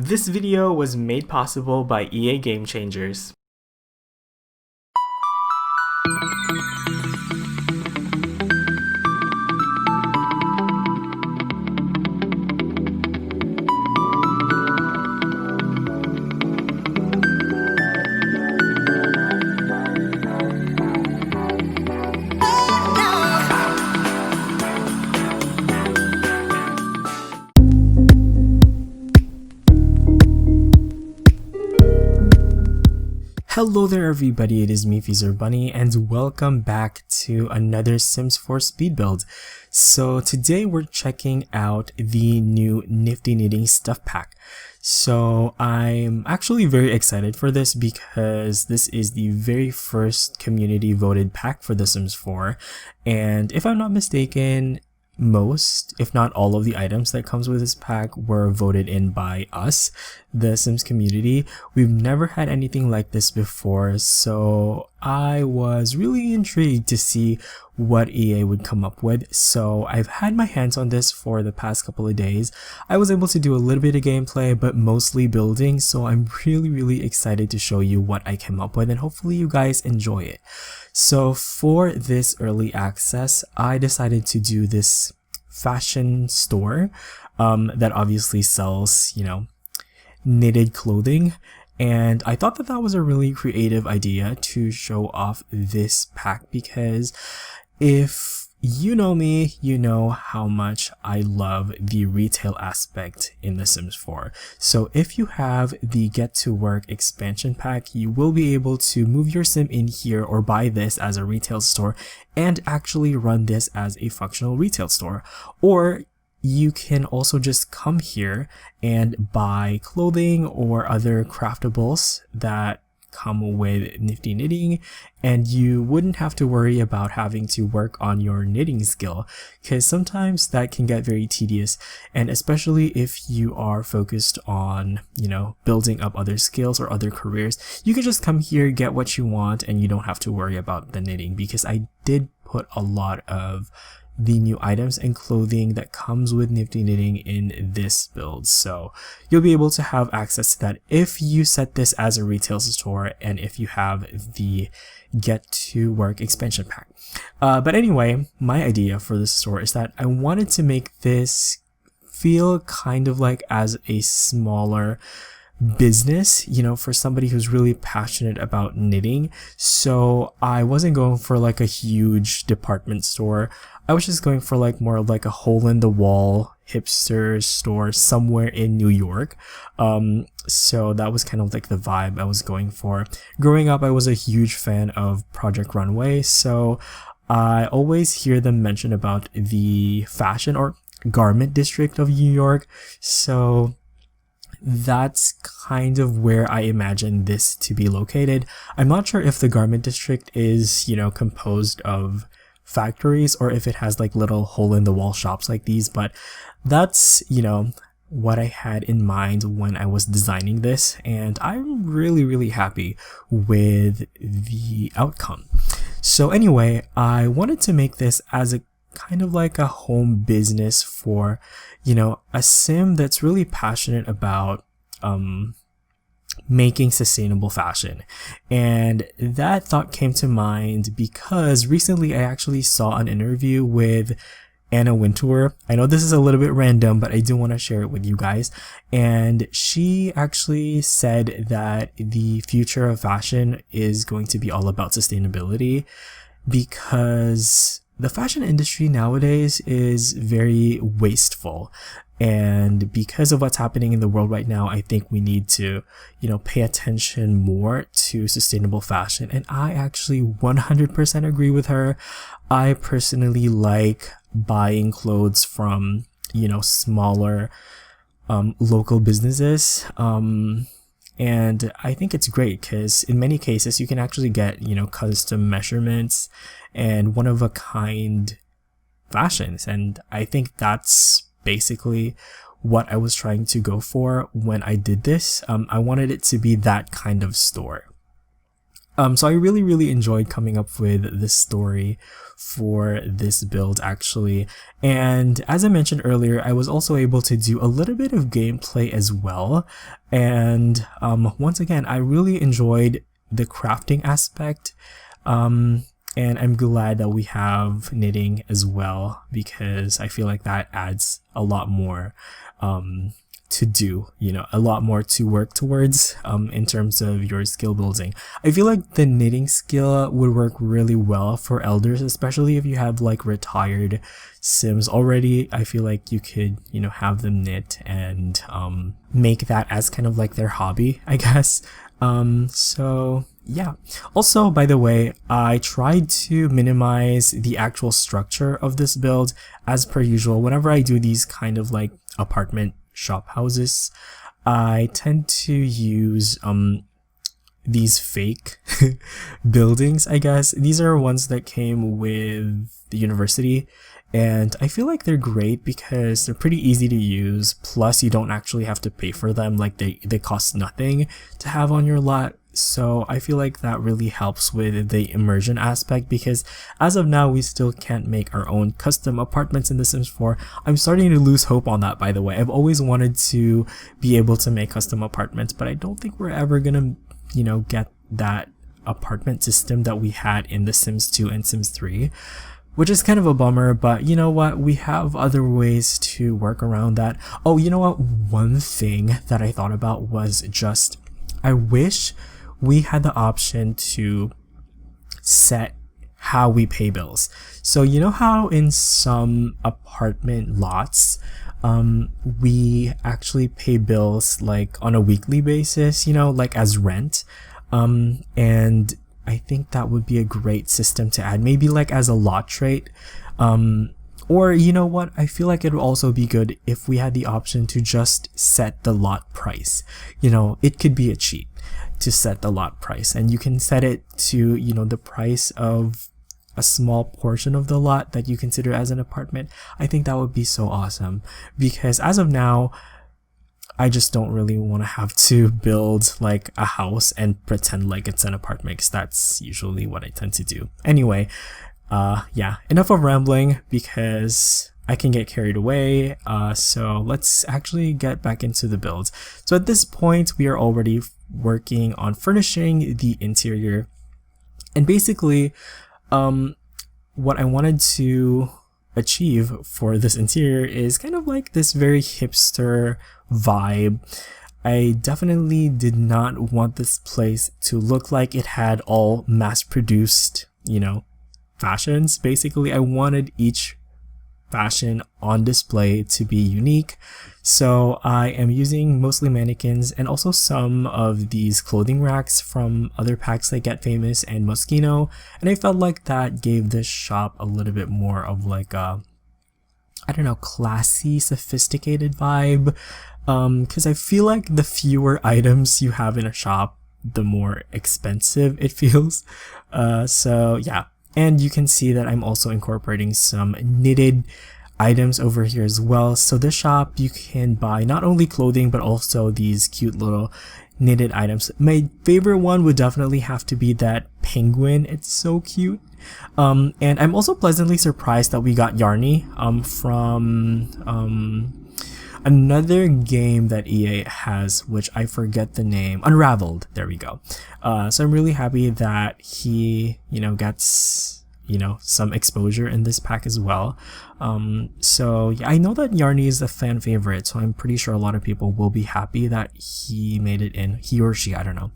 This video was made possible by EA Game Changers. Hello there everybody, it is me XfreezerBunny and welcome back to another Sims 4 speed build. So today we're checking out the new Nifty knitting stuff pack. So I'm actually very excited for this because this is the very first community voted pack for The Sims 4, and if I'm not mistaken, most, if not all of the items that comes with this pack were voted in by us, the Sims community. We've never had anything like this before, so I was really intrigued to see what EA would come up with. So I've had my hands on this for the past couple of days. I was able to do a little bit of gameplay, but mostly building, so I'm really excited to show you what I came up with and hopefully you guys enjoy it. So for this early access, I decided to do this fashion store that obviously sells, knitted clothing. And I thought that that was a really creative idea to show off this pack because if you know me, you know how much I love the retail aspect in The Sims 4. So if you have the Get to Work expansion pack, you will be able to move your sim in here or buy this as a retail store and actually run this as a functional retail store. Or you can also just come here and buy clothing or other craftables that come with Nifty knitting, and you wouldn't have to worry about having to work on your knitting skill because sometimes that can get very tedious, and especially if you are focused on building up other skills or other careers, you can just come here, get what you want, and you don't have to worry about the knitting because I did put a lot of the new items and clothing that comes with Nifty knitting in this build, so you'll be able to have access to that if you set this as a retail store and if you have the Get to Work expansion pack. But anyway, my idea for this store is that I wanted to make this feel kind of like as a smaller business, for somebody who's really passionate about knitting. So I wasn't going for like a huge department store. I was just going for like more of like a hole in the wall hipster store somewhere in New York. So that was kind of like the vibe I was going for. Growing up, I was a huge fan of Project Runway, so I always hear them mention about the fashion or garment district of New York. So that's kind of where I imagine this to be located. I'm not sure if the garment district is, composed of factories or if it has like little hole in the wall shops like these, but that's, what I had in mind when I was designing this, and I'm really happy with the outcome. So anyway, I wanted to make this as a kind of like a home business for, a sim that's really passionate about making sustainable fashion. And that thought came to mind because recently I actually saw an interview with Anna Wintour. I know this is a little bit random, but I do want to share it with you guys. And she actually said that the future of fashion is going to be all about sustainability because the fashion industry nowadays is very wasteful. And because of what's happening in the world right now, I think we need to, pay attention more to sustainable fashion. And I actually 100% agree with her. I personally like buying clothes from, smaller local businesses. And I think it's great because in many cases you can actually get, custom measurements and one-of-a-kind fashions. And I think that's basically what I was trying to go for when I did this. I wanted it to be that kind of store. So I really enjoyed coming up with this story for this build actually. And as I mentioned earlier, I was also able to do a little bit of gameplay as well. And once again, I really enjoyed the crafting aspect. And I'm glad that we have knitting as well, because I feel like that adds a lot more to do, you know, a lot more to work towards in terms of your skill building. I feel like the knitting skill would work really well for elders, especially if you have like retired Sims already. I feel like you could, you know, have them knit and make that as kind of like their hobby, I guess. So yeah. Also, by the way, I tried to minimize the actual structure of this build as per usual. Whenever I do these kind of like apartment shop houses, I tend to use these fake buildings, I guess. These are ones that came with the university, and I feel like they're great because they're pretty easy to use, plus you don't actually have to pay for them. Like they cost nothing to have on your lot. So I feel like that really helps with the immersion aspect, because as of now we still can't make our own custom apartments in The Sims 4. I'm starting to lose hope on that, by the way. I've always wanted to be able to make custom apartments, but I don't think we're ever gonna, you know, get that apartment system that we had in The Sims 2 and Sims 3. Which is kind of a bummer, but you know what? We have other ways to work around that. Oh, you know what? One thing that I thought about was just, I wish we had the option to set how we pay bills. So you know how in some apartment lots, we actually pay bills like on a weekly basis, you know, like as rent. And I think that would be a great system to add, maybe like as a lot trait. Or you know what, I feel like it would also be good if we had the option to just set the lot price. You know, it could be a cheat to set the lot price, and you can set it to, you know, the price of a small portion of the lot that you consider as an apartment. I think that would be so awesome, because as of now, I just don't really want to have to build like a house and pretend like it's an apartment, because that's usually what I tend to do. Anyway, yeah, enough of rambling, because I can get carried away. So let's actually get back into the build. So at this point, we are already working on furnishing the interior. And basically, what I wanted to achieve for this interior is kind of like this very hipster vibe. I definitely did not want this place to look like it had all mass-produced, you know, fashions. Basically, I wanted each fashion on display to be unique. So I am using mostly mannequins and also some of these clothing racks from other packs like Get Famous and Moschino. And I felt like that gave this shop a little bit more of like a, I don't know, classy, sophisticated vibe. Because I feel like the fewer items you have in a shop, the more expensive it feels. So yeah. And you can see that I'm also incorporating some knitted items over here as well. So this shop, you can buy not only clothing, but also these cute little knitted items. My favorite one would definitely have to be that penguin. It's so cute. And I'm also pleasantly surprised that we got Yarny from another game that EA has, which I forget the name, Unraveled. There we go. So I'm really happy that he, you know, gets, you know, some exposure in this pack as well. So yeah, I know that Yarny is a fan favorite, so I'm pretty sure a lot of people will be happy that he made it in, he or she, I don't know.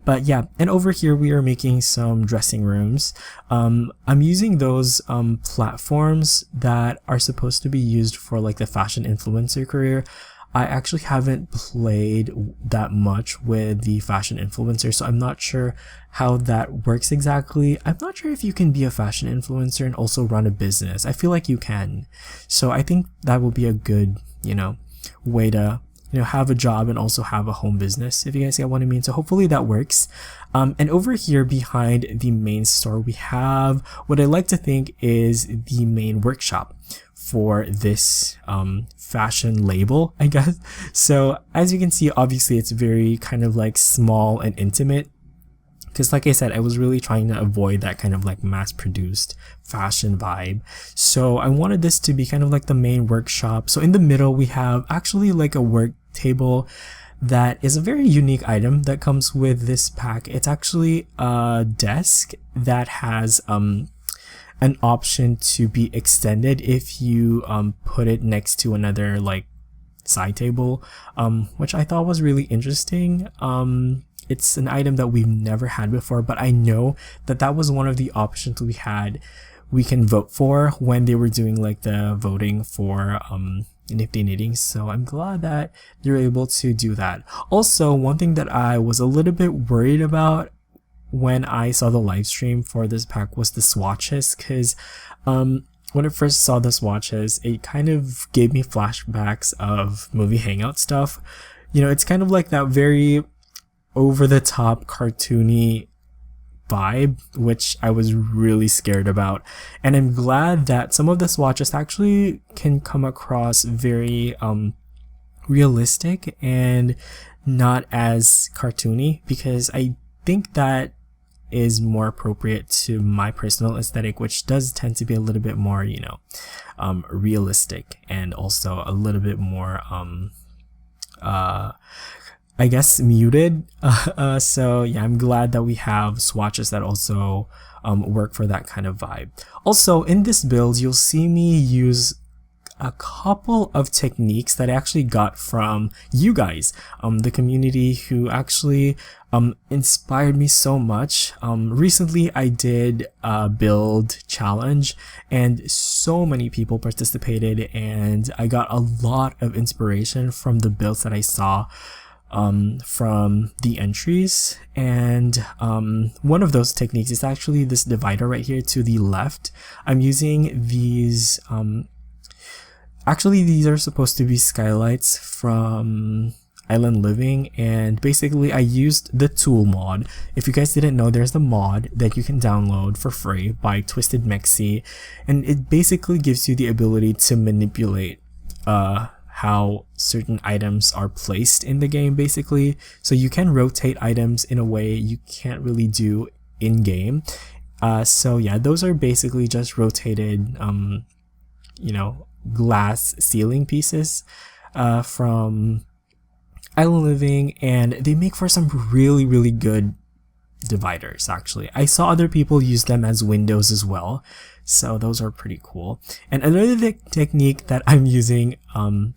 But yeah, and over here we are making some dressing rooms. I'm using those platforms that are supposed to be used for like the fashion influencer career. I actually haven't played that much with the fashion influencer, so I'm not sure how that works exactly. I'm not sure if you can be a fashion influencer and also run a business. I feel like you can. So I think that will be a good, you know, way to, you know, have a job and also have a home business, if you guys get what I mean. So hopefully that works. And over here behind the main store, we have what I like to think is the main workshop for this fashion label, I guess. So as you can see, obviously it's very kind of like small and intimate. because like I said, I was really trying to avoid that kind of like mass-produced fashion vibe. So I wanted this to be kind of like the main workshop. So in the middle, we have actually like a work table that is a very unique item that comes with this pack. It's actually a desk that has an option to be extended if you put it next to another like side table, which I thought was really interesting. It's an item that we've never had before, but I know that that was one of the options we can vote for when they were doing like the voting for Nifty Knitting. So I'm glad that they're able to do that. Also, one thing that I was a little bit worried about when I saw the live stream for this pack was the swatches, because when I first saw the swatches, it kind of gave me flashbacks of movie Hangout stuff. You know, it's kind of like that very over-the-top cartoony vibe, which I was really scared about. And I'm glad that some of the swatches actually can come across very realistic and not as cartoony, because I think that is more appropriate to my personal aesthetic, which does tend to be a little bit more, you know, realistic, and also a little bit more I guess muted. So yeah, I'm glad that we have swatches that also work for that kind of vibe. Also, in this build, you'll see me use a couple of techniques that I actually got from you guys, the community, who actually inspired me so much. Recently I did a build challenge and so many people participated, and I got a lot of inspiration from the builds that I saw from the entries. And one of those techniques is actually this divider right here to the left. I'm using these actually these are supposed to be skylights from Island Living, and basically I used the tool mod. If you guys didn't know, there's the mod that you can download for free by Twisted Mexi, and it basically gives you the ability to manipulate how certain items are placed in the game, basically. So you can rotate items in a way you can't really do in game. So yeah, those are basically just rotated you know, glass ceiling pieces from Island Living, and they make for some really good dividers. Actually, I saw other people use them as windows as well, so those are pretty cool. And another technique that I'm using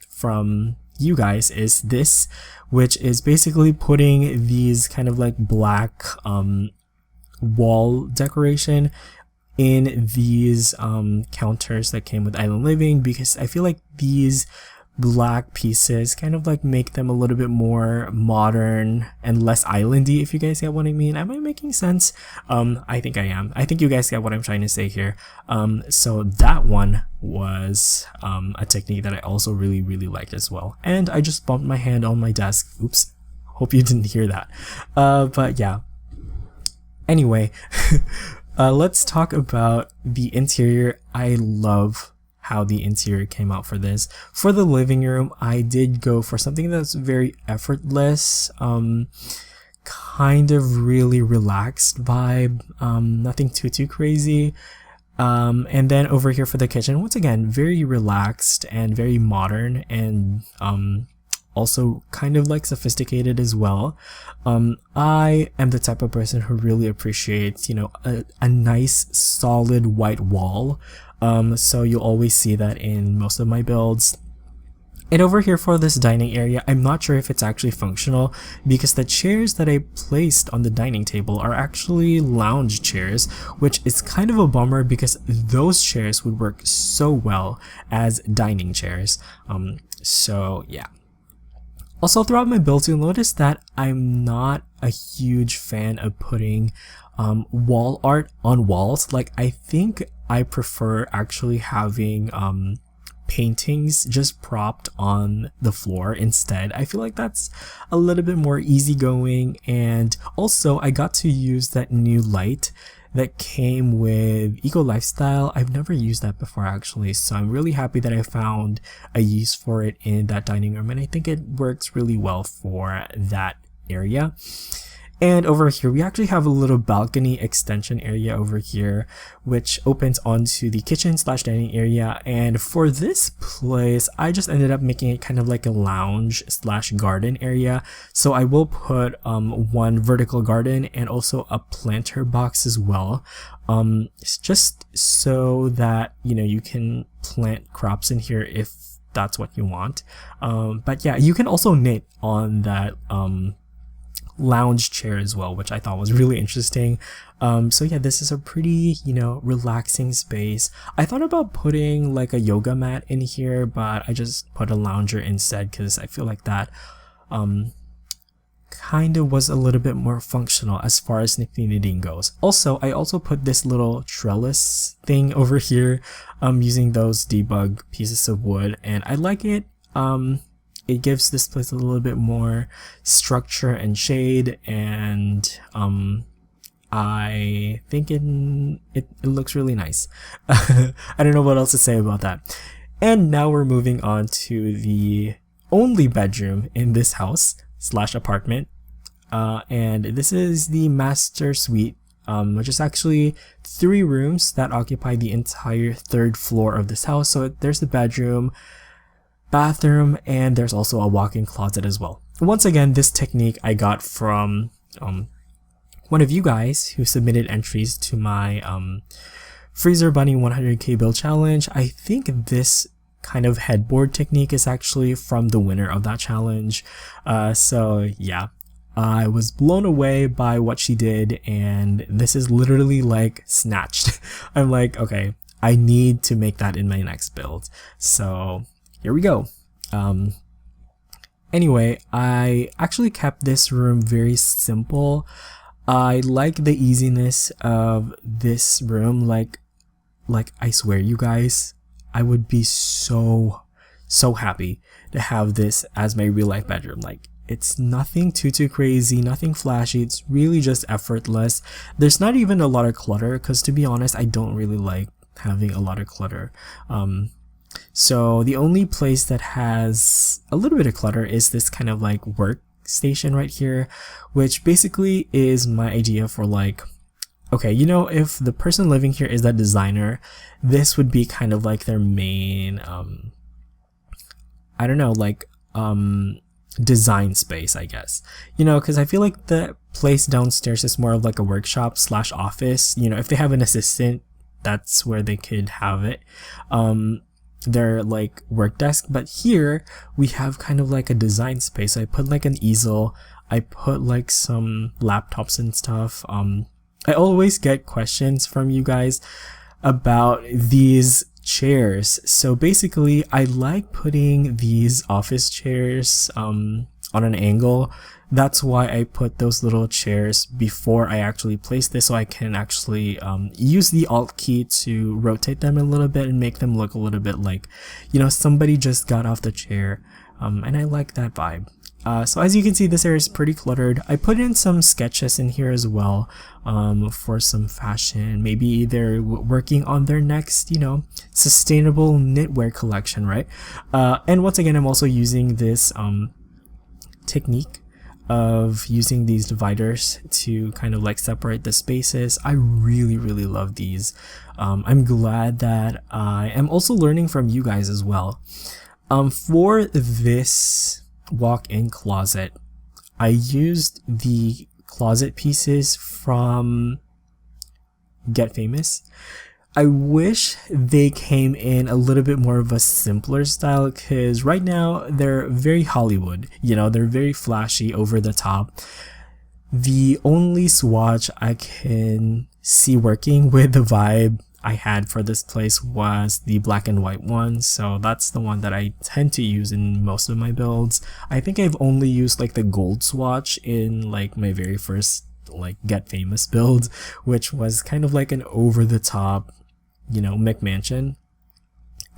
from you guys is this, which is basically putting these kind of like black wall decoration in these counters that came with Island Living, because I feel like these black pieces kind of like make them a little bit more modern and less islandy, if you guys get what I mean. Am I making sense? I think I am. I think you guys get what I'm trying to say here. So that one was a technique that I also really liked as well. And I just bumped my hand on my desk. Oops, hope you didn't hear that. But yeah, anyway, let's talk about the interior. I love how the interior came out for this. For the living room, I did go for something that's very effortless, kind of really relaxed vibe, nothing too crazy. And then over here for the kitchen, once again, very relaxed and very modern, and also kind of like sophisticated as well. I am the type of person who really appreciates, you know, a nice solid white wall. So you'll always see that in most of my builds. And over here for this dining area, I'm not sure if it's actually functional, because the chairs that I placed on the dining table are actually lounge chairs, which is kind of a bummer because those chairs would work so well as dining chairs. So yeah. Also, throughout my builds, you'll notice that I'm not a huge fan of putting wall art on walls. Like, I think I prefer actually having paintings just propped on the floor instead. I feel like that's a little bit more easygoing. And also, I got to use that new light that came with Eco Lifestyle. I've never used that before actually, so I'm really happy that I found a use for it in that dining room, and I think it works really well for that area. And over here, we actually have a little balcony extension area over here, which opens onto the kitchen slash dining area. And for this place, I just ended up making it kind of like a lounge slash garden area. So I will put one vertical garden and also a planter box as well. Just so that, you know, you can plant crops in here if that's what you want. But yeah, you can also knit on that lounge chair as well, which I thought was really interesting. So yeah, this is a pretty, you know, relaxing space. I thought about putting like a yoga mat in here, but I just put a lounger instead because I feel like that kind of was a little bit more functional as far as Nifty knitting goes. Also, I also put this little trellis thing over here using those debug pieces of wood, and I like it. It gives this place a little bit more structure and shade, and I think it looks really nice. I don't know what else to say about that. And now we're moving on to the only bedroom in this house slash apartment, and this is the master suite, which is actually 3 rooms that occupy the entire 3rd floor of this house. So there's the bedroom, bathroom, and there's also a walk-in closet as well. Once again, this technique I got from one of you guys who submitted entries to my Freezer Bunny 100k build challenge. I think this kind of headboard technique is actually from the winner of that challenge. So yeah, I was blown away by what she did, and this is literally like snatched. I'm like, okay, I need to make that in my next build. So here we go. Anyway, I actually kept this room very simple. I like the easiness of this room. Like I swear, you guys, I would be so happy to have this as my real life bedroom. Like, it's nothing too crazy, nothing flashy. It's really just effortless. There's not even a lot of clutter, because to be honest, I don't really like having a lot of clutter. So the only place that has a little bit of clutter is this kind of like workstation right here, which basically is my idea for like, okay, you know, if the person living here is that designer, this would be kind of like their main, I don't know, like, design space, I guess. You know, because I feel like the place downstairs is more of like a workshop slash office. You know, if they have an assistant, that's where they could have it. Their like work desk. But here we have kind of like a design space. I put like an easel. I put like some laptops and stuff. I always get questions from you guys about these chairs. So basically, I like putting these office chairs on an angle. That's why I put those little chairs before I actually place this, so I can actually use the Alt key to rotate them a little bit and make them look a little bit like, you know, somebody just got off the chair. And I like that vibe. So as you can see, this area is pretty cluttered. I put in some sketches in here as well for some fashion. Maybe they're working on their next, you know, sustainable knitwear collection, right? And once again, I'm also using this technique of using these dividers to kind of like separate the spaces. I really love these. I'm glad that I am also learning from you guys as well. For this walk-in closet, I used the closet pieces from Get Famous. I wish they came in a little bit more of a simpler style, because right now they're very Hollywood, you know, they're very flashy, over the top. The only swatch I can see working with the vibe I had for this place was the black and white one, so that's the one that I tend to use in most of my builds. I think I've only used like the gold swatch in like my very first like Get Famous build, which was kind of like an over the top, you know, McMansion.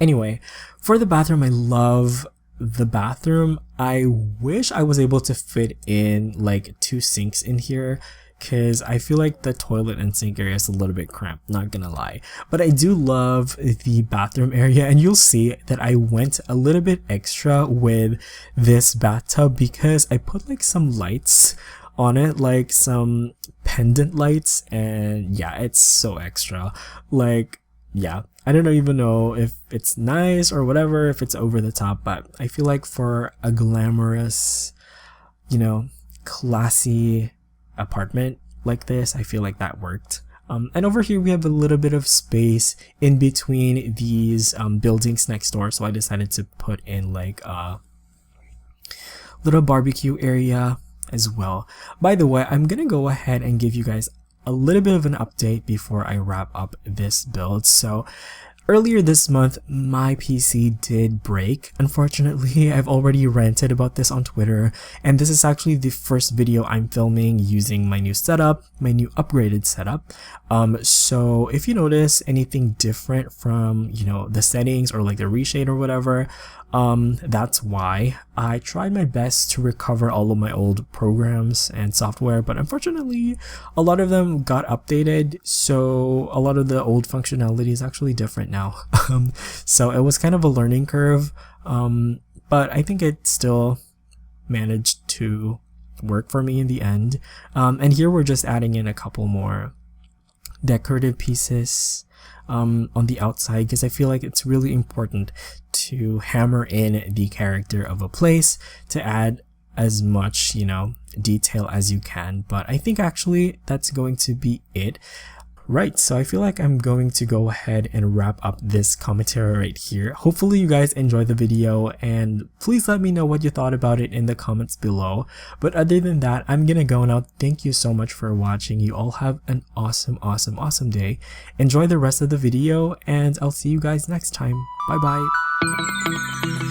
Anyway, for the bathroom, I love the bathroom. I wish I was able to fit in like 2 sinks in here, because I feel like the toilet and sink area is a little bit cramped, not gonna lie. But I do love the bathroom area, and you'll see that I went a little bit extra with this bathtub because I put like some lights on it, like some pendant lights, and yeah, it's so extra. Like, yeah, I don't even know if it's nice or whatever, if it's over the top, but I feel like for a glamorous, you know, classy apartment like this, I feel like that worked. And over here we have a little bit of space in between these buildings next door, so I decided to put in like a little barbecue area as well. By the way, I'm gonna go ahead and give you guys a little bit of an update before I wrap up this build. So earlier this month, my PC did break. Unfortunately, I've already ranted about this on Twitter, and this is actually the first video I'm filming using my new setup, my new upgraded setup. So if you notice anything different from, you know, the settings or like the reshade or whatever, that's why. I tried my best to recover all of my old programs and software, but unfortunately a lot of them got updated, so a lot of the old functionality is actually different now. So it was kind of a learning curve, but I think it still managed to work for me in the end. And here we're just adding in a couple more decorative pieces on the outside, because I feel like it's really important to hammer in the character of a place to add as much, you know, detail as you can. But I think actually that's going to be it. Right, so I feel like I'm going to go ahead and wrap up this commentary right here. Hopefully you guys enjoyed the video, and please let me know what you thought about it in the comments below. But other than that, I'm gonna go now. Thank you so much for watching. You all have an awesome day. Enjoy the rest of the video, and I'll see you guys next time. Bye bye.